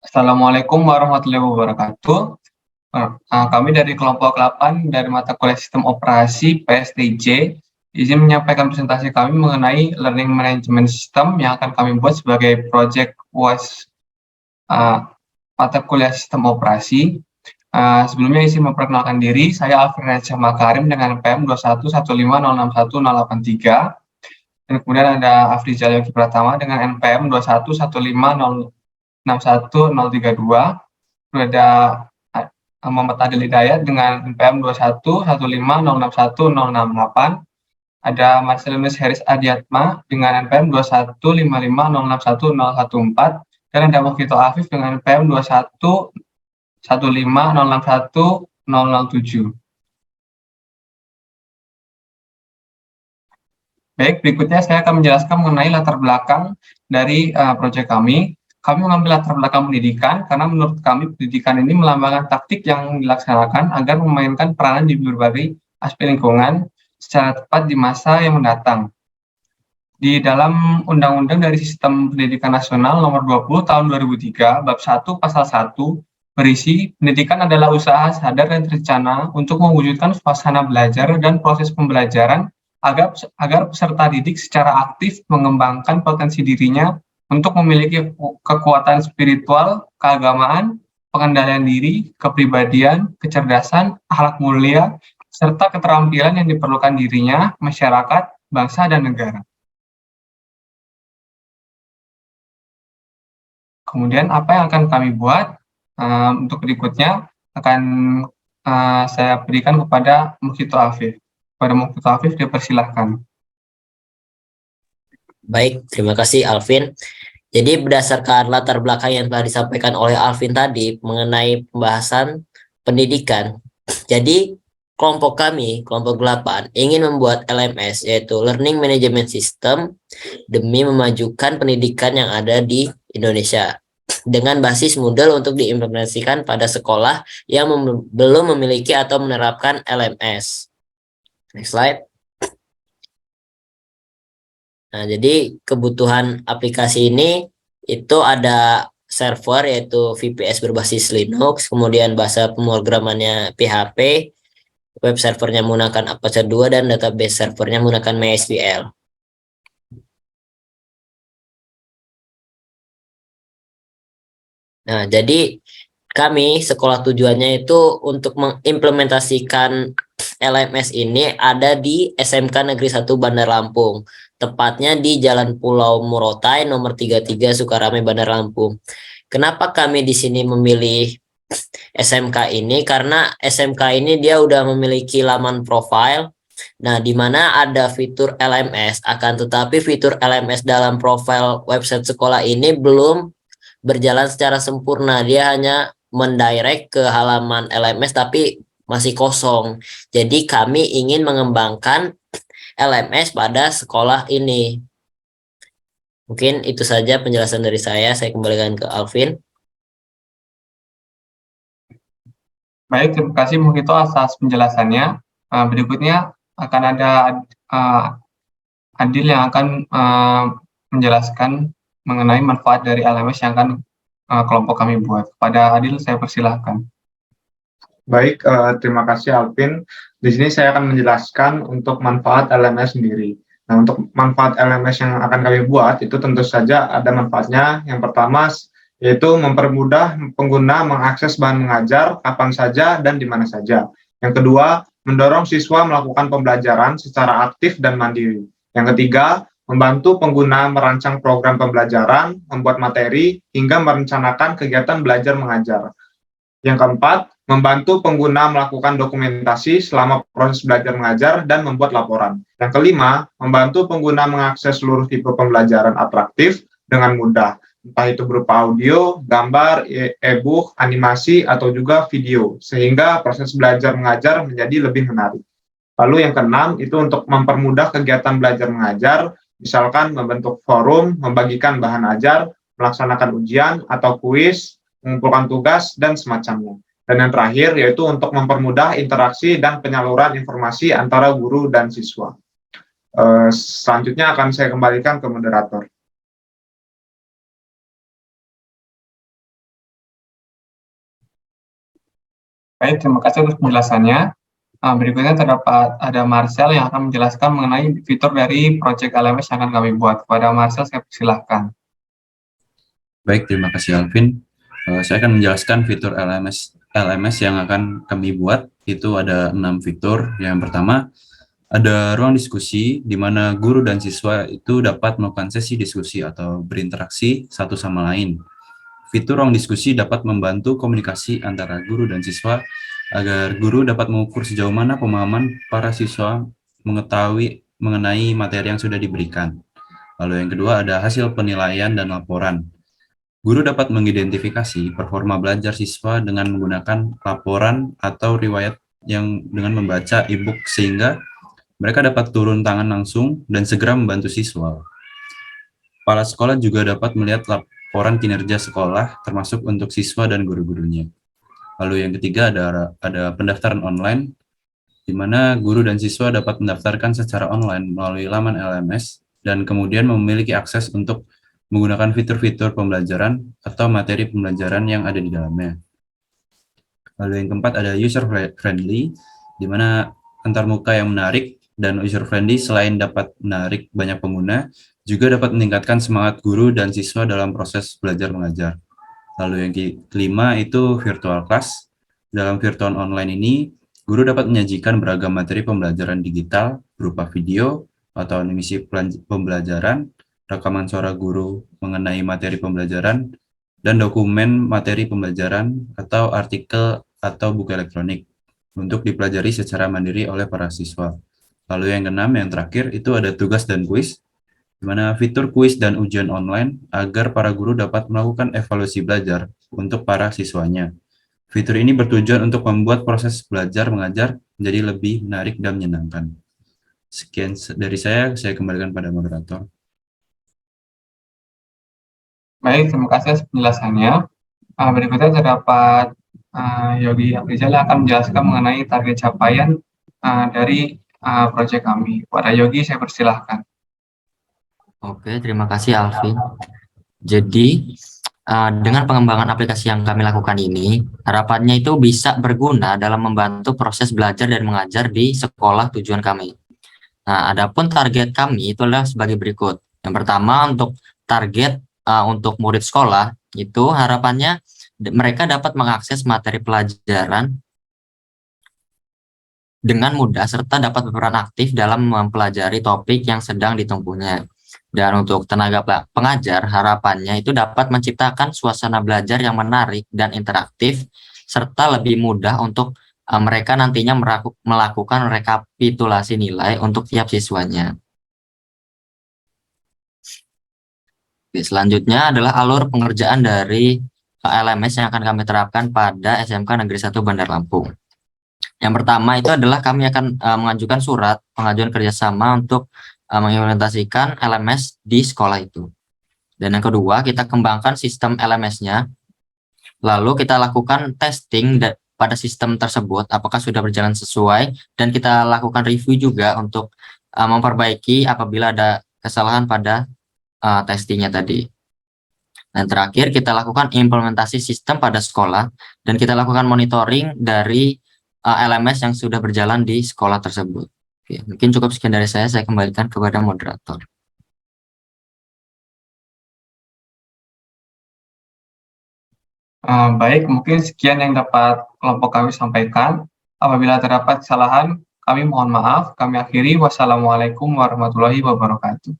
Assalamualaikum warahmatullahi wabarakatuh. Kami dari kelompok 8 dari mata kuliah Sistem Operasi PSTJ, izin menyampaikan presentasi kami mengenai Learning Management System yang akan kami buat sebagai project UAS mata kuliah Sistem Operasi. Sebelumnya izin memperkenalkan diri, saya Alfred Syah Makarim dengan NPM 21150618083. Dan kemudian ada Afrizal Yogi Pratama dengan NPM 21150610032. Ada Muhammad Adil Hidayat dengan NPM 21150610068. Ada Marcelinus Heris Adiatma dengan NPM 21550610014. Dan ada Mufito Afif dengan NPM 21150610007. Baik, berikutnya saya akan menjelaskan mengenai latar belakang dari proyek kami. Kami mengambil latar belakang pendidikan karena menurut kami pendidikan ini melambangkan taktik yang dilaksanakan agar memainkan peranan di berbagai aspek lingkungan secara tepat di masa yang mendatang. Di dalam Undang-Undang dari Sistem Pendidikan Nasional Nomor 20 Tahun 2003, Bab 1 Pasal 1, berisi pendidikan adalah usaha sadar dan terencana untuk mewujudkan suasana belajar dan proses pembelajaran agar peserta didik secara aktif mengembangkan potensi dirinya untuk memiliki kekuatan spiritual, keagamaan, pengendalian diri, kepribadian, kecerdasan, akhlak mulia, serta keterampilan yang diperlukan dirinya, masyarakat, bangsa, dan negara. Kemudian apa yang akan kami buat untuk berikutnya akan saya berikan kepada Mufito Afif. Kepada Mufito Afif dipersilahkan. Baik, terima kasih Alvin. Jadi berdasarkan latar belakang yang telah disampaikan oleh Alvin tadi mengenai pembahasan pendidikan, jadi kelompok kami, kelompok 8, ingin membuat LMS yaitu Learning Management System demi memajukan pendidikan yang ada di Indonesia dengan basis Moodle untuk diimplementasikan pada sekolah yang belum memiliki atau menerapkan LMS. Next slide. Nah, jadi kebutuhan aplikasi ini itu ada server yaitu VPS berbasis Linux, kemudian bahasa pemrogramannya PHP, web servernya menggunakan Apache 2 dan database servernya menggunakan MySQL. Nah, jadi kami sekolah tujuannya itu untuk mengimplementasikan LMS ini ada di SMK Negeri 1 Bandar Lampung, tepatnya di Jalan Pulau Murotai nomor 33 Sukarame Bandar Lampung. Kenapa kami di sini memilih SMK ini? Karena SMK ini dia udah memiliki laman profile. Nah, di mana ada fitur LMS, akan tetapi fitur LMS dalam profile website sekolah ini belum berjalan secara sempurna. Dia hanya mendirect ke halaman LMS tapi masih kosong. Jadi kami ingin mengembangkan LMS pada sekolah ini. Mungkin itu saja penjelasan dari saya. Saya kembalikan ke Alvin. Baik, terima kasih Mufito atas penjelasannya. Berikutnya akan ada Adil yang akan menjelaskan mengenai manfaat dari LMS yang akan kelompok kami buat. Pada Adil saya persilahkan. Baik, terima kasih Alvin. Di sini saya akan menjelaskan untuk manfaat LMS sendiri. Nah, untuk manfaat LMS yang akan kami buat itu tentu saja ada manfaatnya. Yang pertama yaitu mempermudah pengguna mengakses bahan mengajar kapan saja dan di mana saja. Yang kedua, mendorong siswa melakukan pembelajaran secara aktif dan mandiri. Yang ketiga, membantu pengguna merancang program pembelajaran, membuat materi, hingga merencanakan kegiatan belajar mengajar. Yang keempat, membantu pengguna melakukan dokumentasi selama proses belajar mengajar dan membuat laporan. Yang kelima, membantu pengguna mengakses seluruh tipe pembelajaran atraktif dengan mudah, entah itu berupa audio, gambar, e-book, animasi, atau juga video, sehingga proses belajar mengajar menjadi lebih menarik. Lalu yang keenam, itu untuk mempermudah kegiatan belajar mengajar, misalkan membentuk forum, membagikan bahan ajar, melaksanakan ujian atau kuis, mengumpulkan tugas, dan semacamnya. Dan yang terakhir yaitu untuk mempermudah interaksi dan penyaluran informasi antara guru dan siswa. Selanjutnya akan saya kembalikan ke moderator. Baik, terima kasih atas penjelasannya. Berikutnya terdapat ada Marcel yang akan menjelaskan mengenai fitur dari proyek LMS yang akan kami buat. Kepada Marcel, saya persilahkan. Baik, terima kasih Alvin. Saya akan menjelaskan fitur LMS yang akan kami buat. Itu ada 6 fitur. Yang pertama, ada ruang diskusi di mana guru dan siswa itu dapat melakukan sesi diskusi atau berinteraksi satu sama lain. Fitur ruang diskusi dapat membantu komunikasi antara guru dan siswa agar guru dapat mengukur sejauh mana pemahaman para siswa mengetahui mengenai materi yang sudah diberikan. Lalu yang kedua ada hasil penilaian dan laporan. Guru dapat mengidentifikasi performa belajar siswa dengan menggunakan laporan atau riwayat yang dengan membaca e-book sehingga mereka dapat turun tangan langsung dan segera membantu siswa. Kepala sekolah juga dapat melihat laporan kinerja sekolah termasuk untuk siswa dan guru-gurunya. Lalu yang ketiga ada pendaftaran online, di mana guru dan siswa dapat mendaftarkan secara online melalui laman LMS dan kemudian memiliki akses untuk menggunakan fitur-fitur pembelajaran atau materi pembelajaran yang ada di dalamnya. Lalu yang keempat ada user friendly, di mana antarmuka yang menarik dan user friendly selain dapat menarik banyak pengguna, juga dapat meningkatkan semangat guru dan siswa dalam proses belajar mengajar. Lalu yang kelima itu virtual class. Dalam virtual online ini, guru dapat menyajikan beragam materi pembelajaran digital berupa video atau animasi pembelajaran, rekaman suara guru mengenai materi pembelajaran, dan dokumen materi pembelajaran atau artikel atau buku elektronik untuk dipelajari secara mandiri oleh para siswa. Lalu yang keenam, yang terakhir, itu ada tugas dan kuis, di mana fitur kuis dan ujian online agar para guru dapat melakukan evaluasi belajar untuk para siswanya. Fitur ini bertujuan untuk membuat proses belajar mengajar menjadi lebih menarik dan menyenangkan. Sekian dari saya kembalikan pada moderator. Baik, terima kasih atas penjelasannya. Berikutnya terdapat Yogi Afrizal yang akan menjelaskan mengenai target capaian dari proyek kami. Pada Yogi, saya persilahkan. Oke, terima kasih Alvin. Jadi, dengan pengembangan aplikasi yang kami lakukan ini, harapannya itu bisa berguna dalam membantu proses belajar dan mengajar di sekolah tujuan kami. Nah, adapun target kami itu adalah sebagai berikut. Yang pertama, untuk target untuk murid sekolah, itu harapannya mereka dapat mengakses materi pelajaran dengan mudah serta dapat berperan aktif dalam mempelajari topik yang sedang ditempuhnya. Dan untuk tenaga pengajar, harapannya itu dapat menciptakan suasana belajar yang menarik dan interaktif, serta lebih mudah untuk mereka nantinya melakukan rekapitulasi nilai untuk tiap siswanya. Oke, selanjutnya adalah alur pengerjaan dari LMS yang akan kami terapkan pada SMK Negeri 1 Bandar Lampung. Yang pertama itu adalah kami akan mengajukan surat pengajuan kerjasama untuk mengimplementasikan LMS di sekolah itu. Dan yang kedua, kita kembangkan sistem LMS-nya. Lalu kita lakukan testing pada sistem tersebut, apakah sudah berjalan sesuai, dan kita lakukan review juga untuk memperbaiki apabila ada kesalahan pada testingnya tadi. Dan terakhir, kita lakukan implementasi sistem pada sekolah, dan kita lakukan monitoring dari LMS yang sudah berjalan di sekolah tersebut. Oke, mungkin cukup sekian dari saya kembalikan kepada moderator. Baik, mungkin sekian yang dapat kelompok kami sampaikan. Apabila terdapat kesalahan, kami mohon maaf. Kami akhiri. Wassalamualaikum warahmatullahi wabarakatuh.